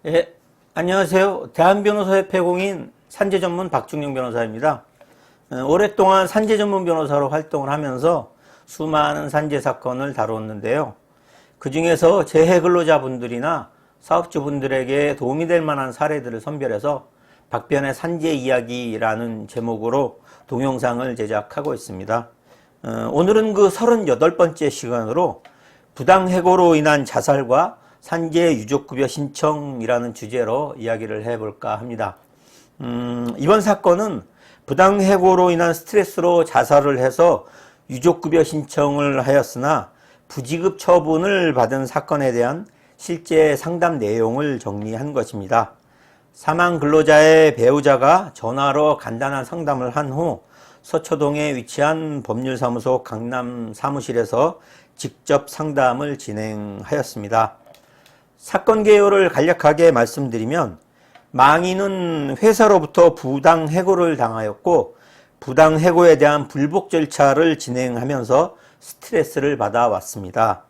예, 안녕하세요. 대한변호사협회 공인 산재 전문 박중영 변호사입니다. 오랫동안 산재 전문 변호사로 활동을 하면서 수많은 산재 사건을 다루었는데요. 그 중에서 재해 근로자분들이나 사업주분들에게 도움이 될 만한 사례들을 선별해서 박변의 산재 이야기라는 제목으로 동영상을 제작하고 있습니다. 오늘은 그 38번째 시간으로 부당해고로 인한 자살과 산재 유족급여 신청이라는 주제로 이야기를 해볼까 합니다. 이번 사건은 부당해고로 인한 스트레스로 자살을 해서 유족급여 신청을 하였으나 부지급 처분을 받은 사건에 대한 실제 상담 내용을 정리한 것입니다. 사망 근로자의 배우자가 전화로 간단한 상담을 한 후 서초동에 위치한 법률사무소 강남 사무실에서 직접 상담을 진행하였습니다. 사건 개요를 간략하게 말씀드리면 망인은 회사로부터 부당해고를 당하였고 부당해고에 대한 불복 절차를 진행하면서 스트레스를 받아왔습니다.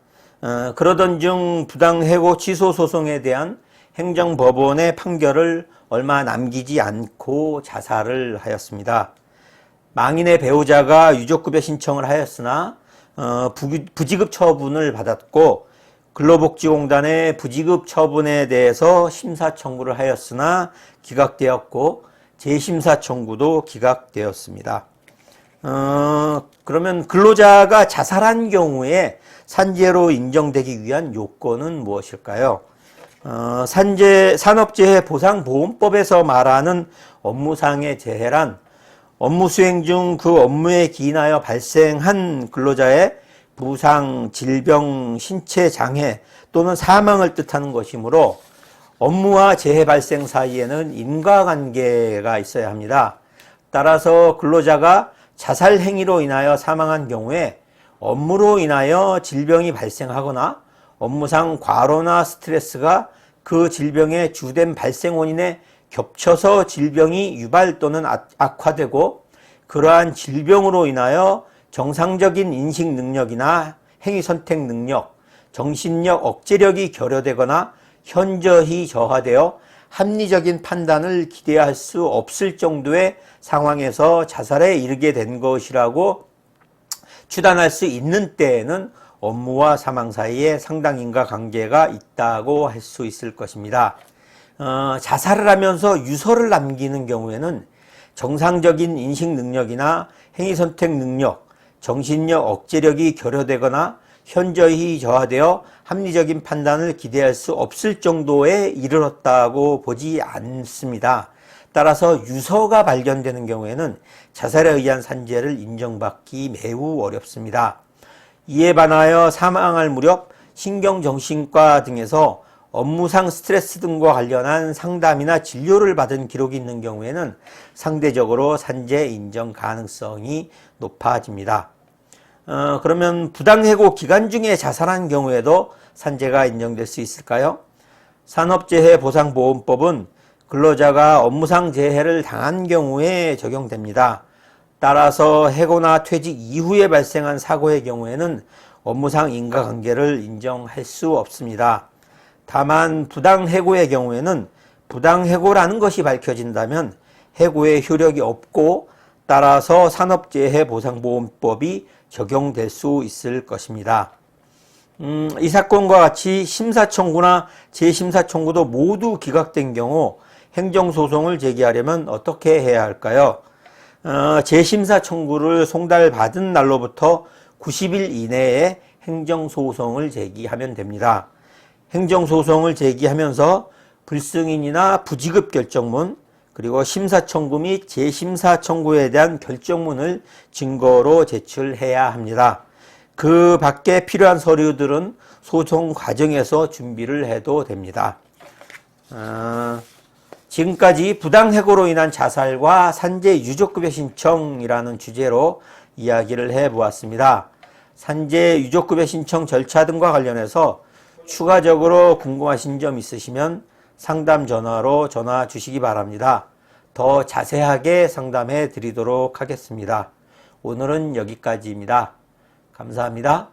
그러던 중 부당해고 취소 소송에 대한 행정법원의 판결을 얼마 남기지 않고 자살을 하였습니다. 망인의 배우자가 유족급여 신청을 하였으나 부지급 처분을 받았고 근로복지공단의 부지급 처분에 대해서 심사 청구를 하였으나 기각되었고 재심사 청구도 기각되었습니다. 그러면 근로자가 자살한 경우에 산재로 인정되기 위한 요건은 무엇일까요? 산업재해보상보험법에서 말하는 업무상의 재해란 업무 수행 중 그 업무에 기인하여 발생한 근로자의 부상, 질병, 신체 장애 또는 사망을 뜻하는 것이므로 업무와 재해 발생 사이에는 인과관계가 있어야 합니다. 따라서 근로자가 자살 행위로 인하여 사망한 경우에 업무로 인하여 질병이 발생하거나 업무상 과로나 스트레스가 그 질병의 주된 발생 원인에 겹쳐서 질병이 유발 또는 악화되고 그러한 질병으로 인하여 정상적인 인식 능력이나 행위 선택 능력, 정신력, 억제력이 결여되거나 현저히 저하되어 합리적인 판단을 기대할 수 없을 정도의 상황에서 자살에 이르게 된 것이라고 추단할 수 있는 때에는 업무와 사망 사이에 상당 인과관계가 있다고 할 수 있을 것입니다. 자살을 하면서 유서를 남기는 경우에는 정상적인 인식 능력이나 행위 선택 능력, 정신력, 억제력이 결여되거나 현저히 저하되어 합리적인 판단을 기대할 수 없을 정도에 이르렀다고 보지 않습니다. 따라서 유서가 발견되는 경우에는 자살에 의한 산재를 인정받기 매우 어렵습니다. 이에 반하여 사망할 무렵 신경정신과 등에서 업무상 스트레스 등과 관련한 상담이나 진료를 받은 기록이 있는 경우에는 상대적으로 산재 인정 가능성이 높아집니다. 그러면 부당해고 기간 중에 자살한 경우에도 산재가 인정될 수 있을까요? 산업재해보상보험법은 근로자가 업무상 재해를 당한 경우에 적용됩니다. 따라서 해고나 퇴직 이후에 발생한 사고의 경우에는 업무상 인과관계를 인정할 수 없습니다. 다만 부당해고의 경우에는 부당해고라는 것이 밝혀진다면 해고의 효력이 없고 따라서 산업재해보상보험법이 적용될 수 있을 것입니다. 이 사건과 같이 심사청구나 재심사청구도 모두 기각된 경우 행정소송을 제기하려면 어떻게 해야 할까요? 재심사청구를 송달받은 날로부터 90일 이내에 행정소송을 제기하면 됩니다. 행정소송을 제기하면서 불승인이나 부지급 결정문, 그리고 심사청구 및 재심사청구에 대한 결정문을 증거로 제출해야 합니다. 그 밖에 필요한 서류들은 소송 과정에서 준비를 해도 됩니다. 지금까지 부당해고로 인한 자살과 산재 유족급여 신청이라는 주제로 이야기를 해보았습니다. 산재 유족급여 신청 절차 등과 관련해서 추가적으로 궁금하신 점 있으시면 상담 전화로 전화 주시기 바랍니다. 더 자세하게 상담해 드리도록 하겠습니다. 오늘은 여기까지입니다. 감사합니다.